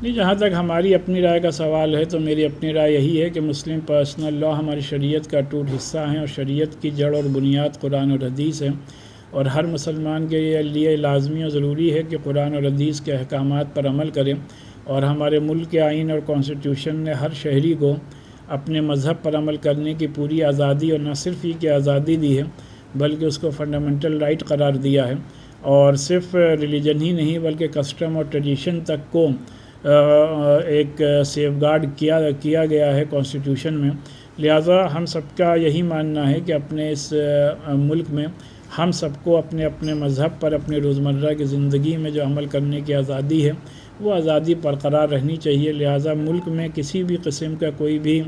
نہیں، جہاں تک ہماری اپنی رائے کا سوال ہے تو میری اپنی رائے یہی ہے کہ مسلم پرسنل لا ہماری شریعت کا ٹوٹ حصہ ہیں، اور شریعت کی جڑ اور بنیاد قرآن اور حدیث ہے، اور ہر مسلمان کے لیے لازمی اور ضروری ہے کہ قرآن اور حدیث کے احکامات پر عمل کریں، اور ہمارے ملک کے آئین اور کانسٹیٹیوشن نے ہر شہری کو اپنے مذہب پر عمل کرنے کی پوری آزادی، اور نہ صرف یہ کہ آزادی دی ہے بلکہ اس کو فنڈامنٹل رائٹ قرار دیا ہے، اور صرف ریلیجن ہی نہیں بلکہ کسٹم اور ٹریڈیشن تک کو ایک سیف گارڈ کیا گیا ہے کانسٹیٹیوشن میں۔ لہٰذا ہم سب کا یہی ماننا ہے کہ اپنے اس ملک میں ہم سب کو اپنے اپنے مذہب پر اپنے روزمرہ کی زندگی میں جو عمل کرنے کی آزادی ہے وہ آزادی برقرار رہنی چاہیے۔ لہٰذا ملک میں کسی بھی قسم کا کوئی بھی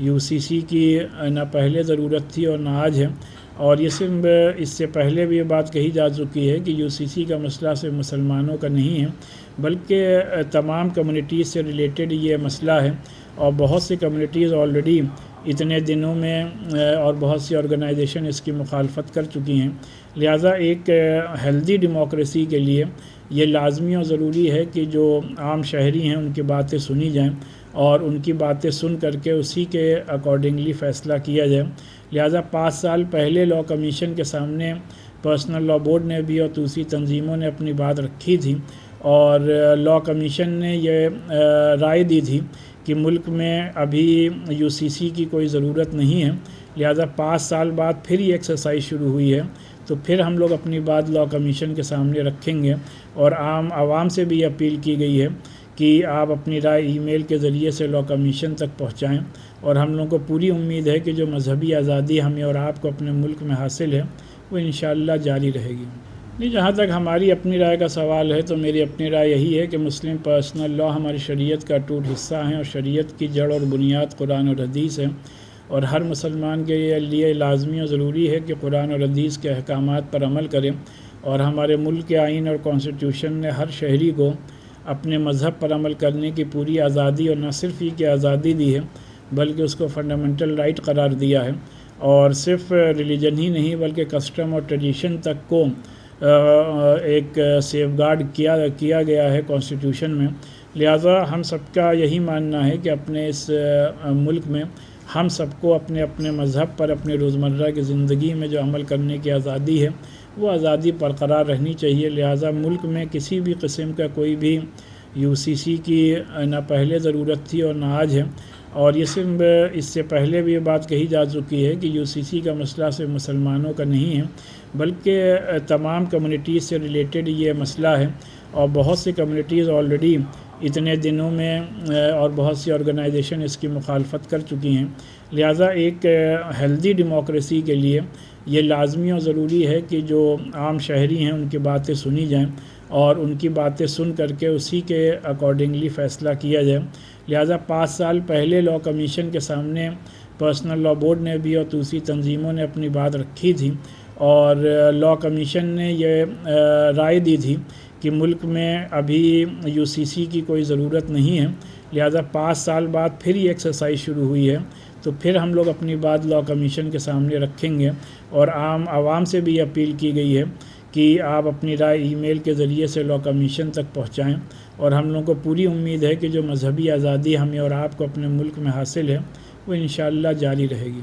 UCC کی نہ پہلے ضرورت تھی اور نہ آج ہے، اور یہ صرف اس سے پہلے بھی یہ بات کہی جا چکی ہے کہ UCC کا مسئلہ صرف مسلمانوں کا نہیں ہے بلکہ تمام کمیونٹیز سے ریلیٹڈ یہ مسئلہ ہے، اور بہت سی کمیونٹیز آلریڈی اتنے دنوں میں اور بہت سی آرگنائزیشن اس کی مخالفت کر چکی ہیں۔ لہٰذا ایک ہیلدی ڈیموکریسی کے لیے یہ لازمی اور ضروری ہے کہ جو عام شہری ہیں ان کی باتیں سنی جائیں، اور ان کی باتیں سن کر کے اسی کے اکارڈنگلی فیصلہ کیا جائے۔ لہٰذا 5 سال پہلے لا کمیشن کے سامنے پرسنل لا بورڈ نے بھی اور دوسری تنظیموں نے اپنی بات رکھی تھی، اور لا کمیشن نے یہ رائے دی تھی کہ ملک میں ابھی UCC کی کوئی ضرورت نہیں ہے۔ لہٰذا 5 سال بعد پھر یہ ایکسرسائز شروع ہوئی ہے، تو پھر ہم لوگ اپنی بات لا کمیشن کے سامنے رکھیں گے، اور عام عوام سے بھی اپیل کی گئی ہے کہ آپ اپنی رائے ای میل کے ذریعے سے لا کمیشن تک پہنچائیں، اور ہم لوگوں کو پوری امید ہے کہ جو مذہبی آزادی ہمیں اور آپ کو اپنے ملک میں حاصل ہے وہ انشاءاللہ جاری رہے گی۔ نہیں، جہاں تک ہماری اپنی رائے کا سوال ہے تو میری اپنی رائے یہی ہے کہ مسلم پرسنل لا ہماری شریعت کا ٹوٹ حصہ ہیں، اور شریعت کی جڑ اور بنیاد قرآن اور حدیث ہے، اور ہر مسلمان کے لیے لازمی اور ضروری ہے کہ قرآن اور حدیث کے احکامات پر عمل کریں، اور ہمارے ملک کے آئین اور کانسٹیٹیوشن نے ہر شہری کو اپنے مذہب پر عمل کرنے کی پوری آزادی، اور نہ صرف یہ کہ آزادی دی ہے بلکہ اس کو فنڈامنٹل رائٹ قرار دیا ہے، اور صرف ریلیجن ہی نہیں بلکہ کسٹم اور ٹریڈیشن تک کو ایک سیف گارڈ کیا گیا ہے کانسٹیٹیوشن میں۔ لہٰذا ہم سب کا یہی ماننا ہے کہ اپنے اس ملک میں ہم سب کو اپنے اپنے مذہب پر اپنے روزمرہ کی زندگی میں جو عمل کرنے کی آزادی ہے وہ آزادی برقرار رہنی چاہیے۔ لہٰذا ملک میں کسی بھی قسم کا کوئی بھی UCC کی نہ پہلے ضرورت تھی اور نہ آج ہے، اور یہ صرف اس سے پہلے بھی یہ بات کہی جا چکی ہے کہ UCC کا مسئلہ صرف مسلمانوں کا نہیں ہے بلکہ تمام کمیونٹیز سے ریلیٹڈ یہ مسئلہ ہے، اور بہت سی کمیونٹیز آلریڈی اتنے دنوں میں اور بہت سی آرگنائزیشن اس کی مخالفت کر چکی ہیں۔ لہٰذا ایک ہیلدی ڈیموکریسی کے لیے یہ لازمی اور ضروری ہے کہ جو عام شہری ہیں ان کی باتیں سنی جائیں، اور ان کی باتیں سن کر کے اسی کے اکارڈنگلی فیصلہ کیا جائے۔ لہٰذا 5 سال پہلے لا کمیشن کے سامنے پرسنل لا بورڈ نے بھی اور دوسری تنظیموں نے اپنی بات رکھی تھی، اور لا کمیشن نے یہ رائے دی تھی کہ ملک میں ابھی UCC کی کوئی ضرورت نہیں ہے۔ لہٰذا 5 سال بعد پھر یہ ایکسرسائز شروع ہوئی ہے، تو پھر ہم لوگ اپنی بات لا کمیشن کے سامنے رکھیں گے، اور عام عوام سے بھی اپیل کی گئی ہے کہ آپ اپنی رائے ای میل کے ذریعے سے لا کمیشن تک پہنچائیں، اور ہم لوگوں کو پوری امید ہے کہ جو مذہبی آزادی ہمیں اور آپ کو اپنے ملک میں حاصل ہے وہ انشاءاللہ جاری رہے گی۔